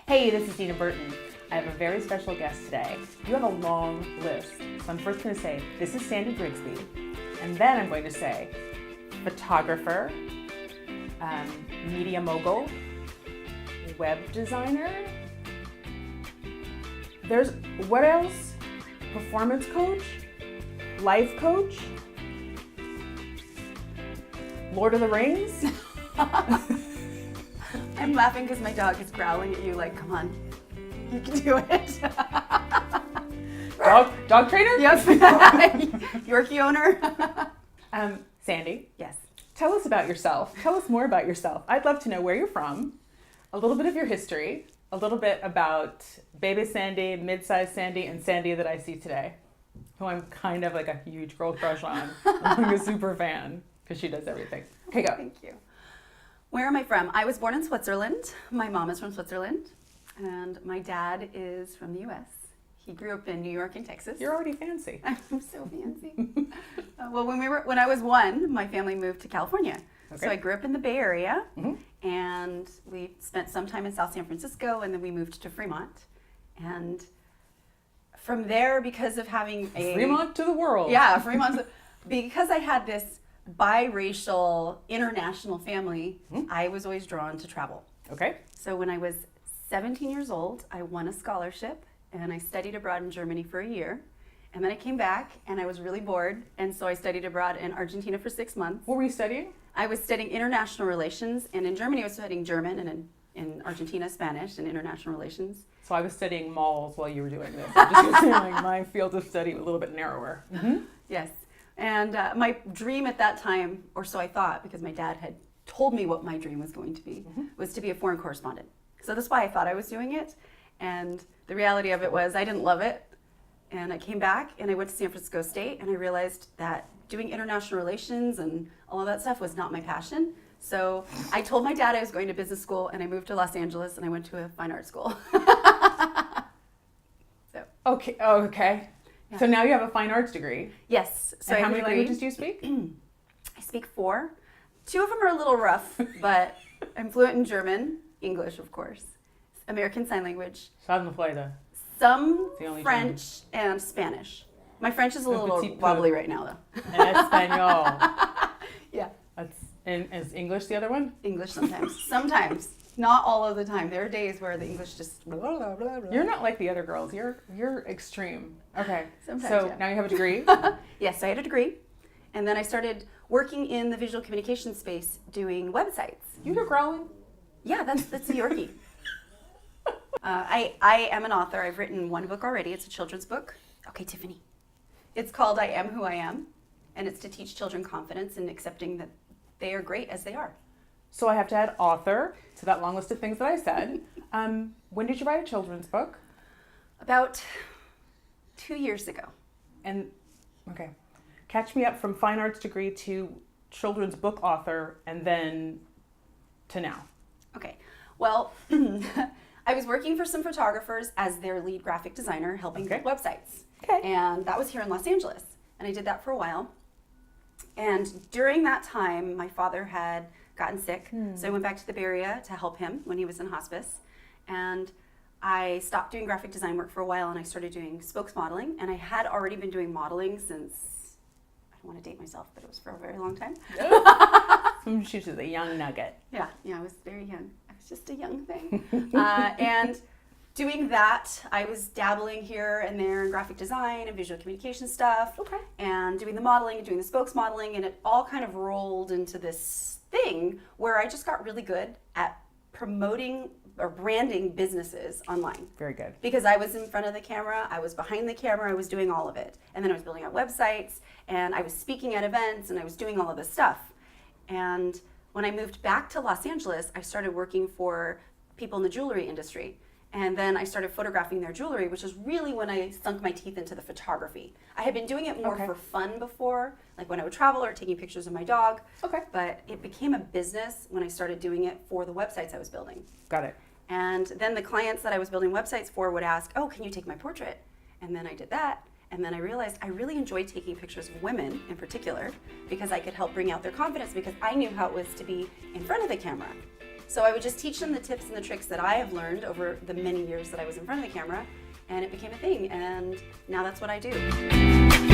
Hey, this is Dena Burton. I have a very special guest today. You have a long list. So I'm first going to say, this is Sandy Grigsby. And then I'm going to say, photographer, media mogul, web designer. What else? Performance coach, life coach, Lord of the Rings. I'm laughing because my dog is growling at you like, come on, you can do it. Dog trainer? Yes. Yorkie owner. Sandy, Yes. tell us about yourself. Tell us more about yourself. I'd love to know where you're from, a little bit of your history, a little bit about baby Sandy, mid-sized Sandy, and Sandy that I see today, who I'm kind of like a huge girl crush on. I'm a super fan because she does everything. Okay, go. Thank you. Where am I from? I was born in Switzerland. My mom is from Switzerland, and my dad is from the U.S. He grew up in New York and Texas. You're already fancy. I'm so fancy. Well, when I was one, my family moved to California. Okay. So I grew up in the Bay Area, Mm-hmm. and we spent some time in South San Francisco, and then we moved to Fremont. And from there, because of having a... Fremont to the world. Yeah, Fremont. Because I had this biracial, international family, I was always drawn to travel. Okay. So when I was 17 years old, I won a scholarship, and I studied abroad in Germany for a year. And then I came back, and I was really bored, and so I studied abroad in Argentina for 6 months. What were you studying? I was studying international relations, and in Germany I was studying German, and in Argentina, Spanish and international relations. So I was studying malls while you were doing this. I'm just saying, like, my field of study a little bit narrower. Mm-hmm. Yes. And my dream at that time, or so I thought, because my dad had told me what my dream was going to be, was to be a foreign correspondent. So that's why I thought I was doing it. And the reality of it was I didn't love it. And I came back and I went to San Francisco State, and I realized that doing international relations and all of that stuff was not my passion. So I told my dad I was going to business school, and I moved to Los Angeles, and I went to a fine art school. Okay. Oh, okay. Yeah. So now you have a fine arts degree. Yes. So And I how many have a degree. languages do you speak? I speak 4. 2 of them are a little rough, but I'm fluent in German, English, of course, American Sign Language, Schadenfreude. some The only French, and Spanish. My French is a Un little petit peu. wobbly right now, though. And Espanol. Yeah, And is English the other one? English sometimes. Sometimes. Not all of the time. There are days where the English just blah, blah, blah, blah. You're not like the other girls. You're extreme. Okay. Sometimes, So yeah. now you have a degree. Yes, I had a degree. And then I started working in the visual communication space doing websites. You hear growling? Yeah, that's a Yorkie. I am an author. I've written 1 book already. It's a children's book. Okay, Tiffany. It's called I Am Who I Am, and it's to teach children confidence in accepting that they are great as they are. So I have to add author to that long list of things that I said. When did you write a children's book? About 2 years ago. And, okay, catch me up from fine arts degree to children's book author and then to now. Okay, well, I was working for some photographers as their lead graphic designer, helping Okay. build websites. Okay. And that was here in Los Angeles. And I did that for a while. And during that time, my father had gotten sick. So I went back to the Bay Area to help him when he was in hospice. And I stopped doing graphic design work for a while, and I started doing spokesmodeling. And I had already been doing modeling since, I don't want to date myself, but it was for a very long time. She was a young nugget. Yeah, I was very young. I was just a young thing. And doing that, I was dabbling here and there in graphic design and visual communication stuff. Okay. And doing the modeling and doing the spokesmodeling, and it all kind of rolled into this thing where I just got really good at promoting or branding businesses online. Very good. Because I was in front of the camera, I was behind the camera, I was doing all of it. And then I was building out websites, and I was speaking at events, and I was doing all of this stuff. And when I moved back to Los Angeles, I started working for people in the jewelry industry. And then I started photographing their jewelry, which is really when I sunk my teeth into the photography. I had been doing it more Okay. for fun before, like when I would travel or taking pictures of my dog. Okay. But it became a business when I started doing it for the websites I was building. Got it. And then the clients that I was building websites for would ask, oh, can you take my portrait? And then I did that. And then I realized I really enjoyed taking pictures of women in particular because I could help bring out their confidence because I knew how it was to be in front of the camera. So I would just teach them the tips and the tricks that I have learned over the many years that I was in front of the camera, and it became a thing, and now that's what I do.